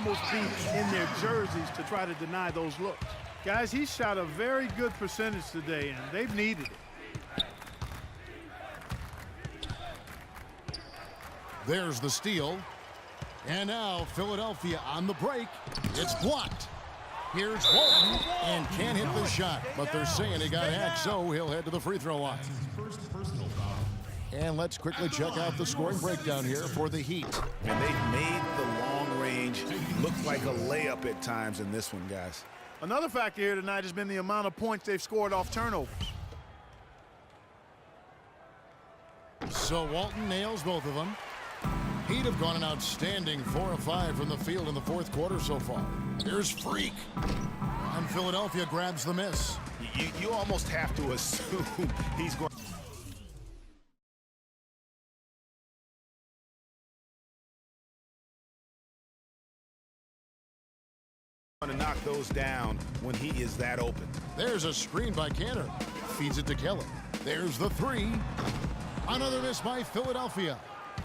almost be in their jerseys to try to deny those looks. Guys, he shot a very good percentage today, and they've needed it. There's the steal. And now Philadelphia on the break. It's blocked. Here's Walton, and can't hit the shot. But they're saying he got hacked, so he'll head to the free throw line. And let's quickly check out the scoring breakdown here for the Heat. And they've made the long range look like a layup at times in this one, guys. Another factor here tonight has been the amount of points they've scored off turnovers. So Walton nails both of them. Heat have gone an outstanding 4 of 5 from the field in the fourth quarter so far. Here's Freak. And Philadelphia grabs the miss. You almost have to assume he's going to knock those down when he is that open. There's a screen by Cantor. Feeds it to Kelly. There's the three. Another miss by Philadelphia.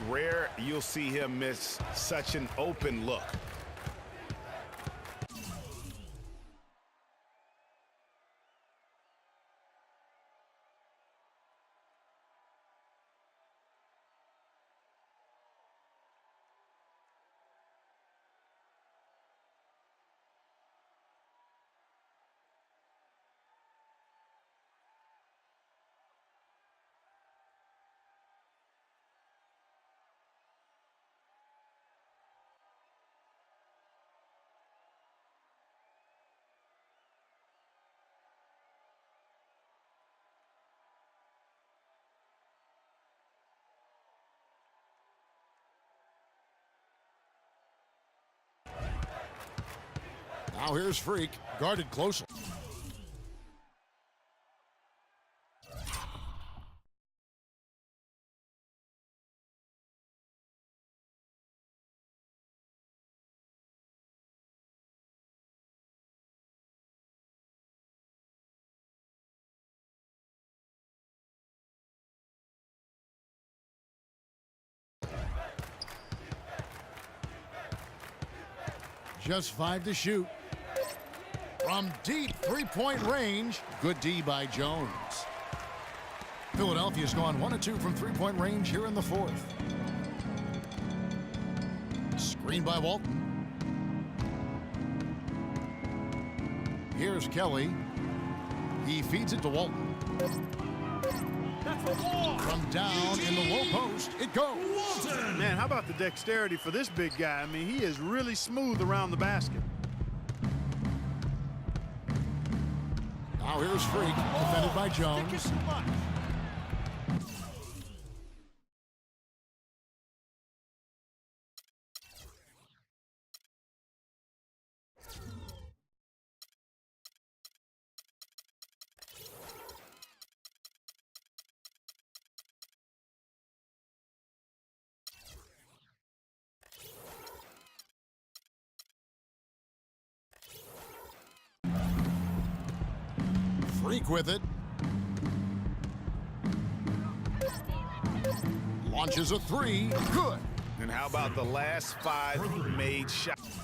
Rare you'll see him miss such an open look. Now here's Freak, guarded closely. Just 5 to shoot. From deep three-point range, good D by Jones. Philadelphia's gone 1 of 2 from three-point range here in the fourth. Screen by Walton. Here's Kelly. He feeds it to Walton. From down in the low post, it goes. Man, how about the dexterity for this big guy? I mean, he is really smooth around the basket. Now here's Freak, defended by Jones. Freak with it. Launches a three. Good. And how about the last 5 made shots?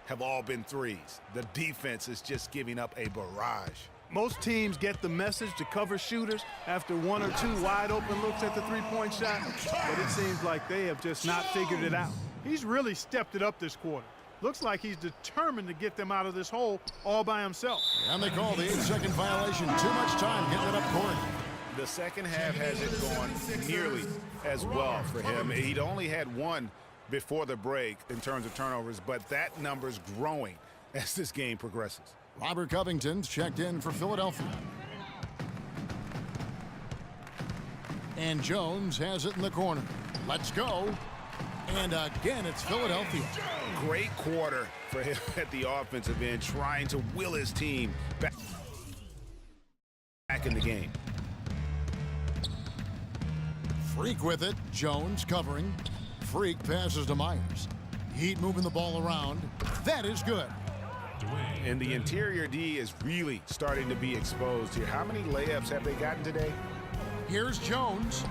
Have all been threes. The defense is just giving up a barrage. Most teams get the message to cover shooters after 1 or 2 wide open looks at the three-point shot, but it seems like they have just not figured it out. He's really stepped it up this quarter. Looks like he's determined to get them out of this hole all by himself. And they call the 8-second violation. Too much time getting it up court. The second half hasn't gone nearly as well for him. He'd only had 1 before the break in terms of turnovers, but that number's growing as this game progresses. Robert Covington's checked in for Philadelphia. And Jones has it in the corner. Let's go. And again, it's Philadelphia. Great quarter for him at the offensive end, trying to will his team back in the game. Freak with it. Jones covering. Freak passes to Myers. Heat moving the ball around. That is good. And the interior D is really starting to be exposed here. How many layups have they gotten today? Here's Jones.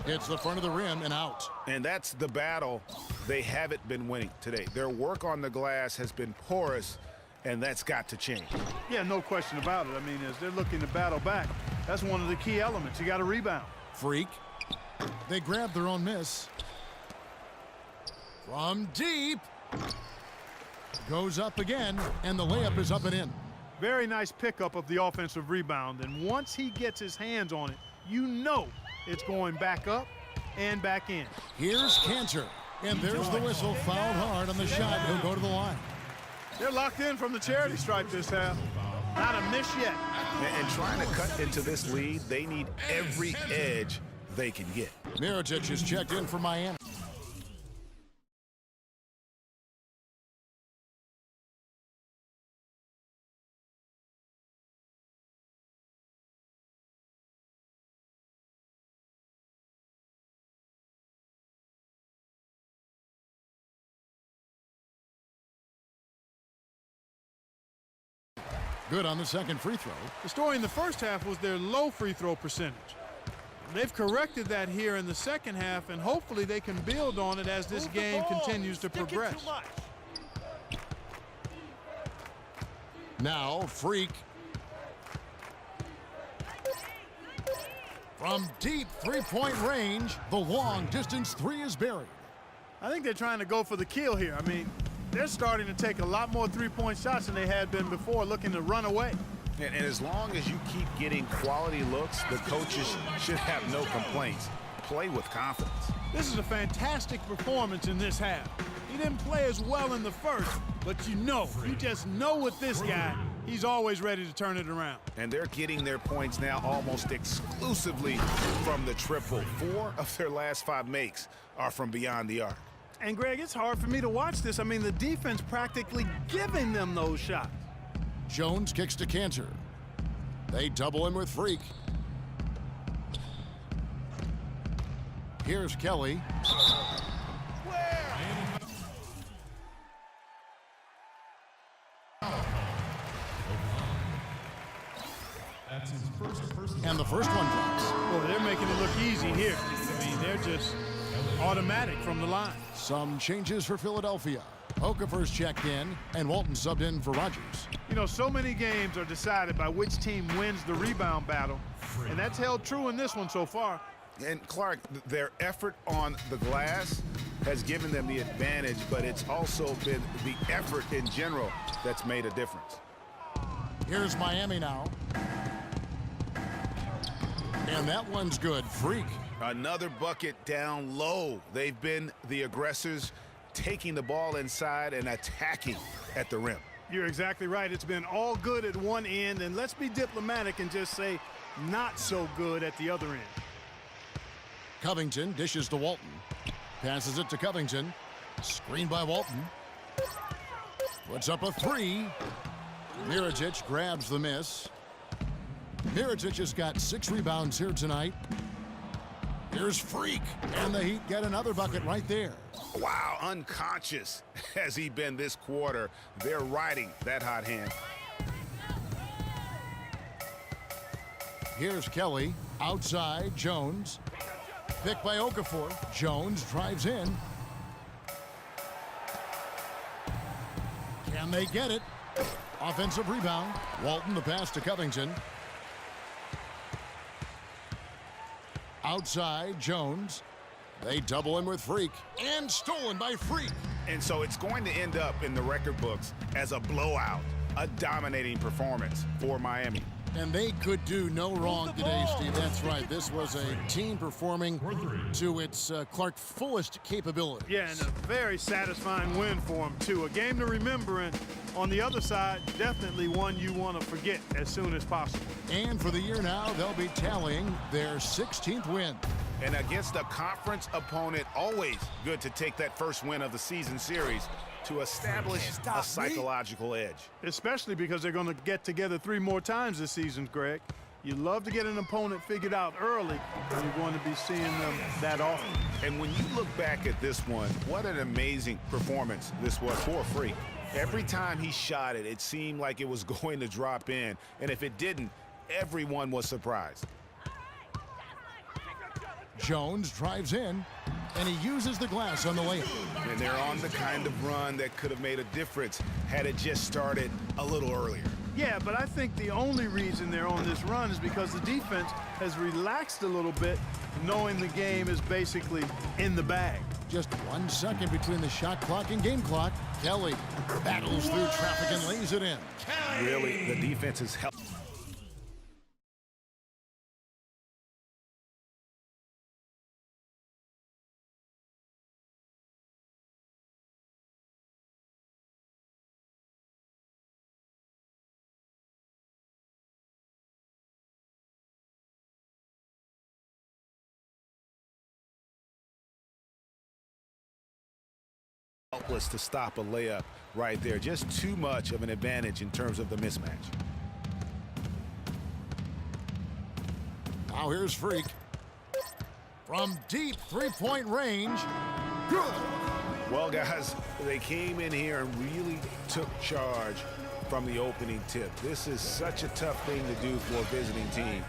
Hits the front of the rim and out. And that's the battle they haven't been winning today. Their work on the glass has been porous, and that's got to change. Yeah, no question about it. I mean, as they're looking to battle back, that's one of the key elements. You got to rebound. Freak. They grab their own miss. From deep. Goes up again, and the layup is up and in. Very nice pickup of the offensive rebound. And once he gets his hands on it, you know it's going back up and back in. Here's Cantor. And there's the whistle. Fouled hard on the shot. He'll go to the line. They're locked in from the charity stripe this half. Not a miss yet. And trying to cut into this lead, they need every edge they can get. Mirotic is checked in for Miami. Good on the second free throw. The story in the first half was their low free throw percentage. They've corrected that here in the second half, and hopefully they can build on it as this game continues to progress. Now, Freak. From deep three-point range, the long-distance three is buried. I think they're trying to go for the kill here. I mean, they're starting to take a lot more three-point shots than they had been before, looking to run away. And as long as you keep getting quality looks, the coaches should have no complaints. Play with confidence. This is a fantastic performance in this half. He didn't play as well in the first, but you just know with this guy, he's always ready to turn it around. And they're getting their points now almost exclusively from the triple. 4 of their last 5 makes are from beyond the arc. And, Greg, it's hard for me to watch this. I mean, the defense practically giving them those shots. Jones kicks to Cantor. They double him with Freak. Here's Kelly. And the first one drops. Boy, they're making it look easy here. I mean, they're just automatic from the line. Some changes for Philadelphia. Okafor's checked in, and Walton subbed in for Rogers. You know, so many games are decided by which team wins the rebound battle, and that's held true in this one so far. And, Clark, their effort on the glass has given them the advantage, but it's also been the effort in general that's made a difference. Here's Miami now. And that one's good. Freak. Another bucket down low. They've been the aggressors, taking the ball inside and attacking at the rim. You're exactly right. It's been all good at one end, and let's be diplomatic and just say not so good at the other end. Covington dishes to Walton. Passes it to Covington. Screened by Walton. Puts up a three. Mirotic grabs the miss. Mirotic has got 6 rebounds here tonight. Here's Freak, and the Heat get another bucket right there. Wow, unconscious has he been this quarter. They're riding that hot hand. Here's Kelly, outside, Jones. Picked by Okafor. Jones drives in. Can they get it? Offensive rebound. Walton, the pass to Covington. Outside, Jones. They double him with Freak. And stolen by Freak. And so it's going to end up in the record books as a blowout, a dominating performance for Miami. And they could do no wrong today, Steve. That's right. This was a team performing to its Clark fullest capability. Yeah, and a very satisfying win for them, too. A game to remember, and on the other side, definitely one you want to forget as soon as possible. And for the year now, they'll be tallying their 16th win. And against a conference opponent, always good to take that first win of the season series to establish a psychological edge. Especially because they're going to get together 3 more times this season, Greg. You love to get an opponent figured out early, and you're going to be seeing them that often. And when you look back at this one, what an amazing performance this was for Freak. Every time he shot it, it seemed like it was going to drop in. And if it didn't, everyone was surprised. Jones drives in, and he uses the glass on the way up. And they're on the kind of run that could have made a difference had it just started a little earlier. Yeah, but I think the only reason they're on this run is because the defense has relaxed a little bit, knowing the game is basically in the bag. Just 1 second between the shot clock and game clock. Kelly battles through traffic and lays it in. Really, the defense has helped. Helpless to stop a layup right there. Just too much of an advantage in terms of the mismatch. Now here's Freak. From deep three-point range. Good. Well, guys, they came in here and really took charge from the opening tip. This is such a tough thing to do for a visiting team.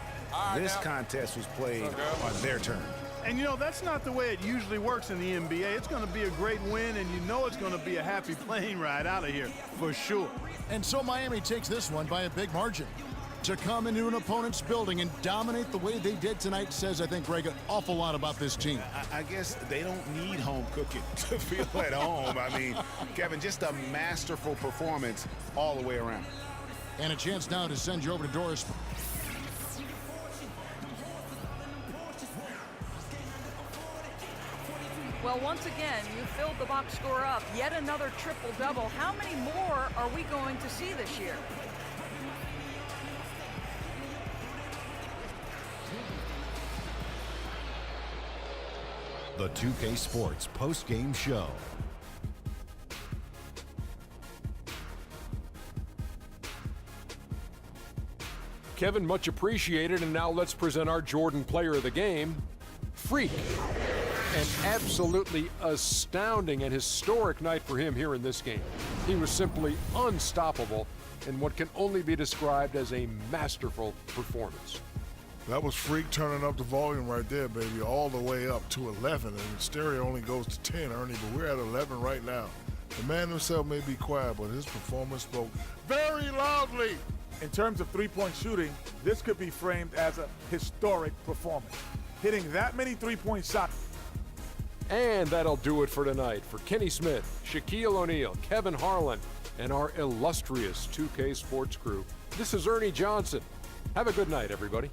This contest was played on their terms. And, you know, that's not the way it usually works in the NBA. It's going to be a great win, and you know it's going to be a happy plane ride out of here, for sure. And so Miami takes this one by a big margin. To come into an opponent's building and dominate the way they did tonight says, I think, Greg, an awful lot about this team. I guess they don't need home cooking to feel at home. I mean, Kevin, just a masterful performance all the way around. And a chance now to send you over to Doris. Well, once again, you filled the box score up. Yet another triple-double. How many more are we going to see this year? The 2K Sports post-game show. Kevin, much appreciated, and now let's present our Jordan Player of the Game, Freak. An absolutely astounding and historic night for him here in this game. He was simply unstoppable in what can only be described as a masterful performance. That was Freak turning up the volume right there, baby, all the way up to 11. And stereo only goes to 10, Ernie, but we're at 11 right now. The man himself may be quiet, but his performance spoke very loudly. In terms of three-point shooting, this could be framed as a historic performance. Hitting that many three-point shots. And that'll do it for tonight. For Kenny Smith, Shaquille O'Neal, Kevin Harlan, and our illustrious 2K Sports crew, this is Ernie Johnson. Have a good night, everybody.